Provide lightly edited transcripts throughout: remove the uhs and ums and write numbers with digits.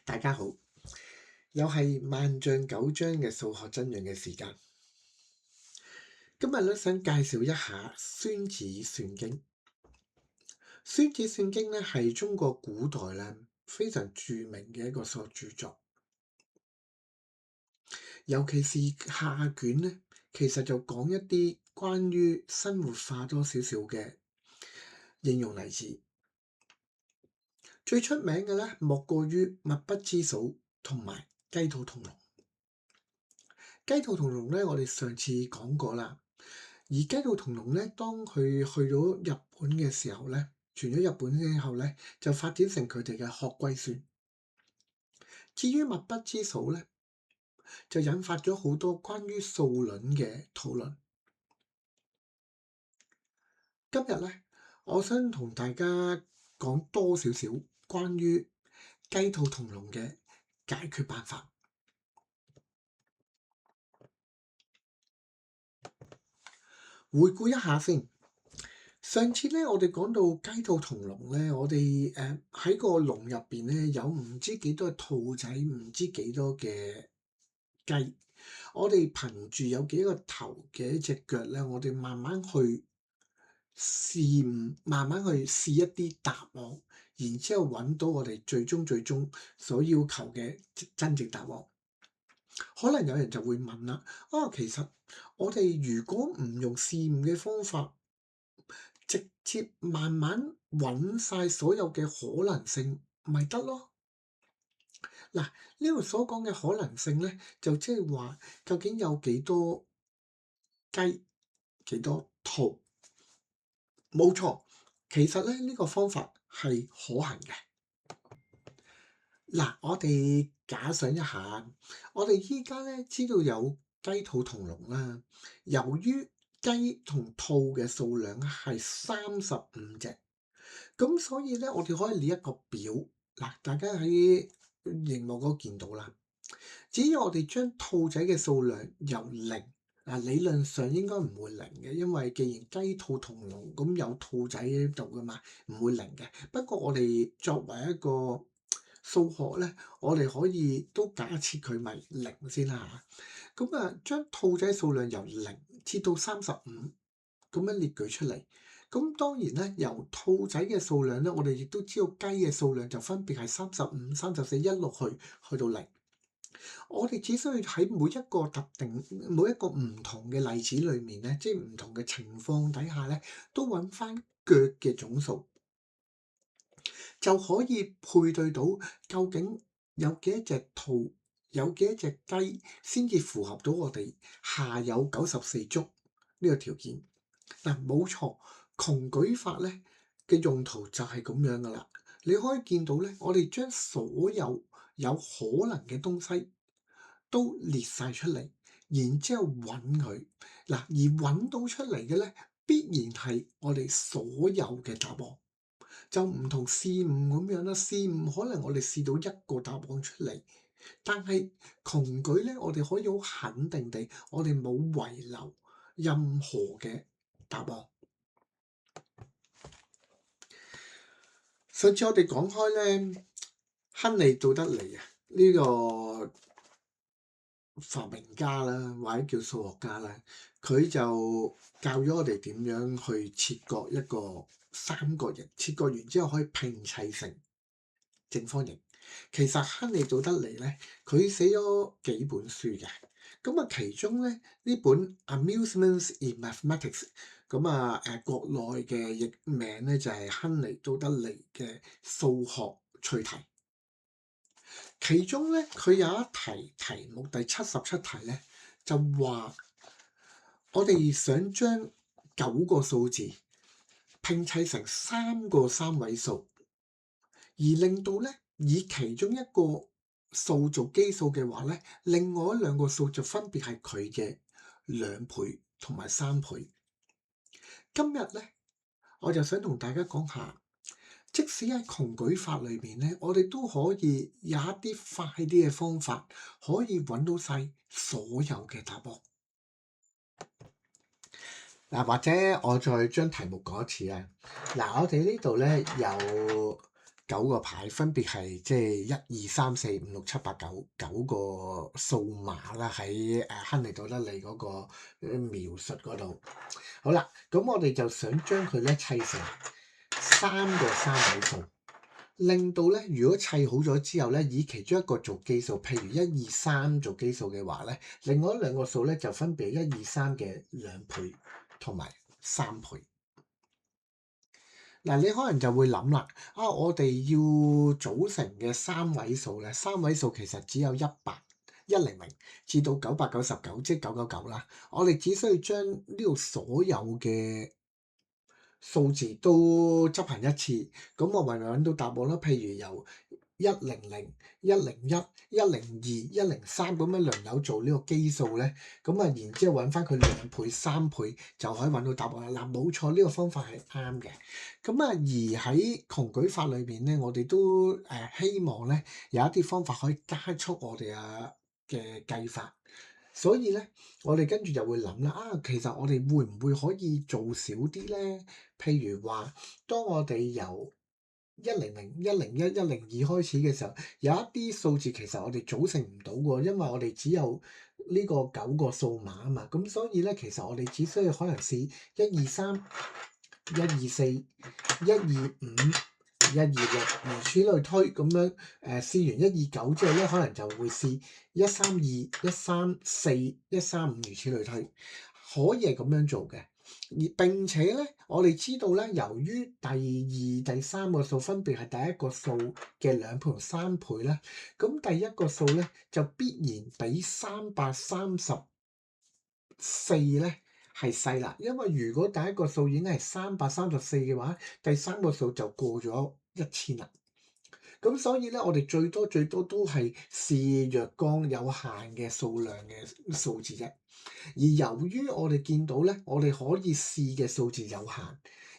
大家好，又係萬象九章嘅數學真樣嘅時間。今日咧想介紹一下孫子算經。孫子算經咧係中國古代咧非常著名嘅一個數學著作，尤其是下卷咧，其實就講一啲關於生活化多少少嘅應用例子。最出名嘅咧，莫過於墨不知數同埋雞兔同籠。雞兔同籠咧，我哋上次講過啦。而雞兔同籠咧，當佢去到日本嘅時候咧，傳咗日本之後咧，就發展成佢哋嘅學龜孫。至於墨不知數咧，就引發咗好多關於數論嘅討論。今日咧，我想同大家講多少少關於雞兔同籠嘅解決辦法。回顧一下先，上次咧我哋講到雞兔同籠咧，我哋喺個籠入邊咧有唔知幾多嘅兔仔，唔知幾多嘅雞，我哋憑住有幾個頭嘅隻腳咧，我哋慢慢去慢慢去試一啲答案，然之後揾到我哋最終所要求嘅真正答案。可能有人就會問啦，其實我哋如果唔用試驗嘅方法，直接慢慢揾晒所有嘅可能性，咪得咯？嗱，呢度所講嘅可能性咧，就即係話究竟有幾多雞、幾多兔？冇錯，其實咧呢個方法係可行嘅。嗱，我哋假想一下，我哋依家咧知道有雞兔同籠啦。由於雞同兔嘅數量係35隻，咁所以咧我哋可以列一個表。嗱，大家喺熒幕嗰度見到啦。只要我哋將兔仔嘅數量由零，理論上應該唔會零嘅，因為既然雞兔同籠，咁有兔仔喺度噶嘛，唔會零嘅。不過我哋作為一個數學咧，我哋可以都假設佢咪零先啦嚇。咁將兔仔數量由零切到35，咁樣列舉出嚟。咁當然咧，由兔仔嘅數量咧，我哋亦都知道雞嘅數量就分別係35、34一路去到零。我哋只需要喺每一個特定、每一個唔同嘅例子裏面咧，即係唔同嘅情況底下咧，都揾翻腳嘅總數，就可以配對到究竟有幾多隻兔、有幾多隻雞先至符合到我哋下有94足呢個條件。嗱，冇錯，窮舉法咧嘅用途就係咁樣噶啦。你可以見到咧，我哋將所有有可能嘅東西都列晒出嚟，然之後揾佢。嗱，而揾到出嚟嘅咧，必然係我哋所有嘅答案。就唔同試誤咁樣啦，試誤可能我哋試到一個答案出嚟，但係窮舉咧，我哋可以好肯定地，我哋冇遺留任何嘅答案。上次我哋講開咧，亨利杜德尼啊，呢個發明家啦，或者叫數學家啦，佢就教咗我哋點樣去切割一個三角形，切割完之後可以拼砌成正方形。其實亨利杜德尼咧，佢寫咗幾本書嘅，咁其中咧呢本《Amusements in Mathematics》，國內嘅譯名咧就係亨利杜德尼嘅數學趣題。其中咧，佢有一題目第77題咧，就話我哋想將9個數字拼砌成3個三位數，而令到咧以其中一個數做基數嘅話咧，另外兩個數就分別係佢嘅2倍同埋3倍。今日咧，我就想同大家講下。即使喺窮舉法裏面咧，我哋都可以有一啲快啲嘅方法，可以揾到晒所有嘅答案。嗱，或者我再將題目講一次啊。嗱，我哋呢度咧有9個牌，分別係即係1、2、3、4、5、6、7、8、9個數碼啦，喺亨利島得利嗰個描述嗰度。好啦，咁我哋就想將佢咧砌成3個三位數，令到咧如果砌好咗之後咧，以其中一個做基數，譬如1、2、3做基數嘅話咧，另外2個數咧就分別係1、2、3嘅2倍同埋3倍。嗱，你可能就會諗啦，我哋要組成嘅三位數咧，三位數其實只有100、100至到999，即係999啦。我哋只需要將呢度所有嘅數字都執行一次，咁我咪揾到答案咯。譬如由100、101、102、103咁樣輪流做呢個基數咧，咁然之後揾翻佢2倍、3倍就可以揾到答案啦。嗱，冇錯，呢個方法係啱嘅。而喺窮舉法裏邊咧，我哋都希望咧有一啲方法可以加速我哋嘅計法。所以咧，我哋跟住就會諗啦，其實我哋會唔會可以做少啲咧？譬如話，當我哋由100、101、102開始嘅時候，有一啲數字其實我哋組成唔到喎，因為我哋只有呢個9個數碼啊嘛。咁所以咧，其實我哋只需要可能試123、124、125、126，如此類推咁樣。試完129之後咧，可能就會試132、134、135，如此類推，可以係咁樣做嘅。而並且咧，我哋知道咧，由於第2、第3個數分別係第一個數嘅2倍同3倍咧，咁第一個數咧就必然比334咧係細啦。因為如果第一個數已經係334嘅話，第3個數就過咗1000啦。咁所以咧，我哋最多都係試若干有限嘅數量嘅數字啫。而由於我哋見到咧，我哋可以試嘅數字有限，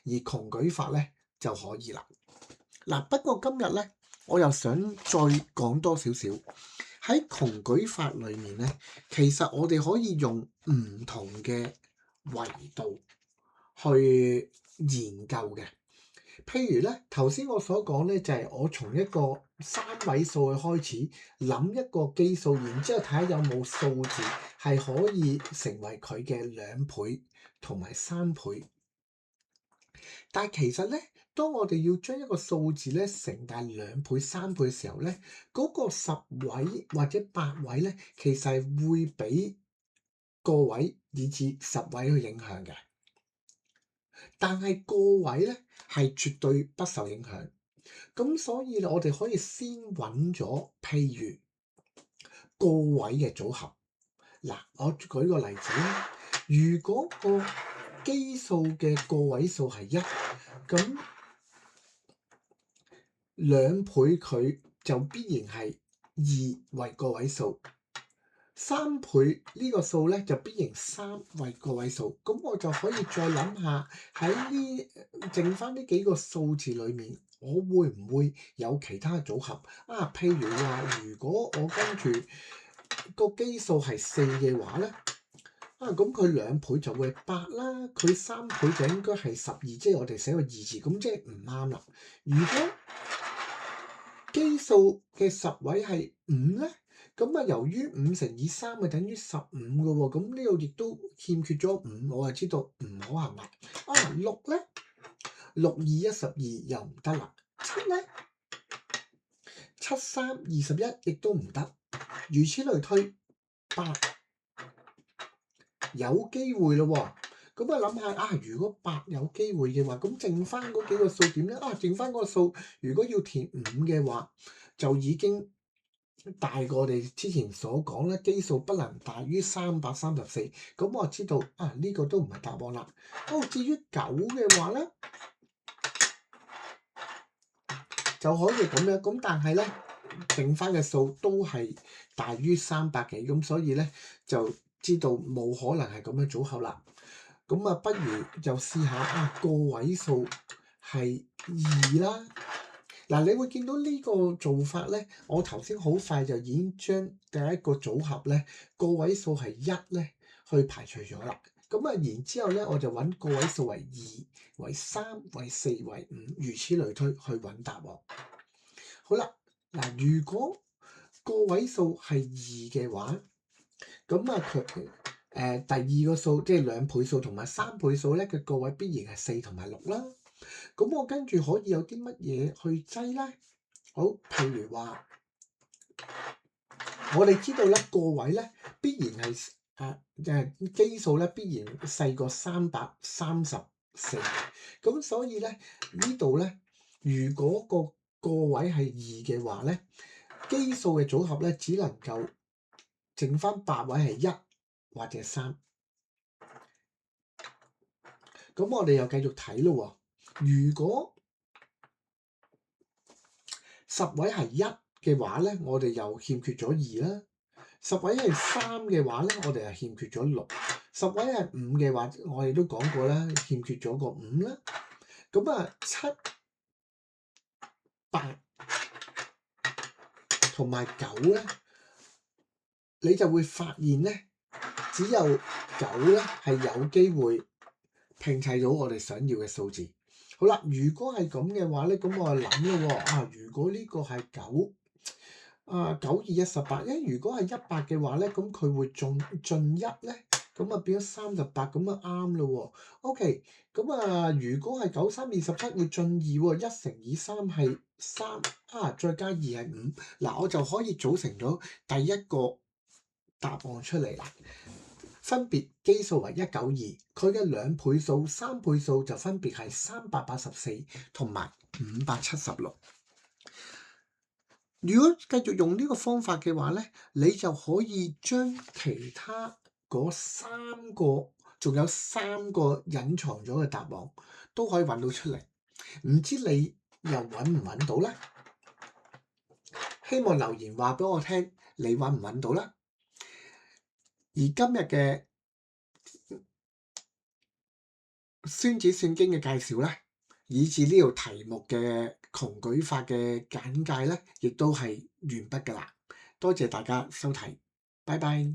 而窮舉法咧就可以啦。嗱，不過今日咧，我又想再講多少少喺窮舉法裏面咧，其實我哋可以用唔同嘅維度去研究嘅。譬如咧，頭先我所講咧，就係我從一個3位數去開始諗一個基數，然之後睇下有冇數字係可以成為佢嘅2倍同埋3倍。但係其實咧，當我哋要將一個數字咧成大2倍、3倍嘅時候咧，嗰個10位或者8位咧，其實係會俾個位以至10位去影響嘅。但係個位咧係絕對不受影響，咁所以我哋可以先揾咗譬如個位嘅組合。嗱，我舉個例子啦，如果個基數嘅個位數係1，咁2倍佢就必然係2為個位數。3倍呢個數咧就必然3為個位數，咁我就可以再諗下喺呢剩翻呢幾個數字裏面，我會唔會有其他組合譬如話，如果我跟住個基數係4嘅話咧，咁佢2倍就會係8啦，佢3倍就應該係12，即係我哋寫個2字，咁即係唔啱啦。如果基數嘅10位係5咧，咁由於5乘以3係等於15嘅喎，咁呢度亦都欠缺咗5，我就知道唔可行啦。6咧，6、2、12又唔得啦。7咧，7、3、21亦都唔得，如此類推。8有機會咯喎，咁諗下如果8有機會嘅話，咁剩翻嗰幾個數點咧？剩翻嗰個數如果要填5嘅話，就已經大過我哋之前所講咧，基數不能大於334。咁我就知道呢個都唔係答案啦。至於9嘅話咧，就可以咁樣，咁但係咧剩翻嘅數都係大於300幾，咁所以咧就知道冇可能係咁樣組合啦。咁不如就試下個位數係2啦。嗱，你會見到呢個做法咧，我頭先好快就已經將第一個組合咧個位數係1咧去排除咗啦。然之後咧，我就揾個位數為2、為3、為4、為5，如此類推去揾答案。好啦，嗱，如果個位數係2嘅話，咁啊第二個數即係兩倍數同埋三倍數咧嘅個位必然係4同埋6啦。咁我跟住可以有啲乜嘢去擠咧？好，譬如話，我哋知道咧個位咧必然係基數咧必然細過334，咁所以咧呢度咧，如果個位係2嘅話咧，基數嘅組合咧只能夠剩翻8位係1或者3。咁我哋又繼續睇咯喎，如果10位係1嘅話咧，我哋又欠缺咗2啦。10位係3嘅話咧，我哋係欠缺咗6。10位係5嘅話，我哋都講過啦，欠缺咗個5啦。咁啊7、8同埋9咧，你就會發現咧，只有9咧係有機會拼砌到我哋想要嘅數字。好啦，如果係咁嘅話咧，咁我就諗咯喎，如果呢個係9。9、2、1、18，因為如果係100嘅話咧，咁佢會進1咧，咁啊變咗38，咁啊啱咯喎。OK，咁如果係9、3、27會進2喎，1乘以3係3，再加2係5，嗱我就可以組成咗第一個答案出嚟啦。分別基數為192，佢嘅兩倍數、三倍數就分別係384同埋576。如果繼續用呢個方法嘅話咧，你就可以將其他嗰仲有3個隱藏咗嘅答案都可以揾到出嚟。唔知你又揾唔揾到咧？希望留言話俾我聽，你揾唔揾到啦？而今日嘅孫子算經嘅介紹咧，以至呢條題目嘅窮舉法嘅簡介咧，亦都係完畢㗎啦。多謝大家收睇，拜拜。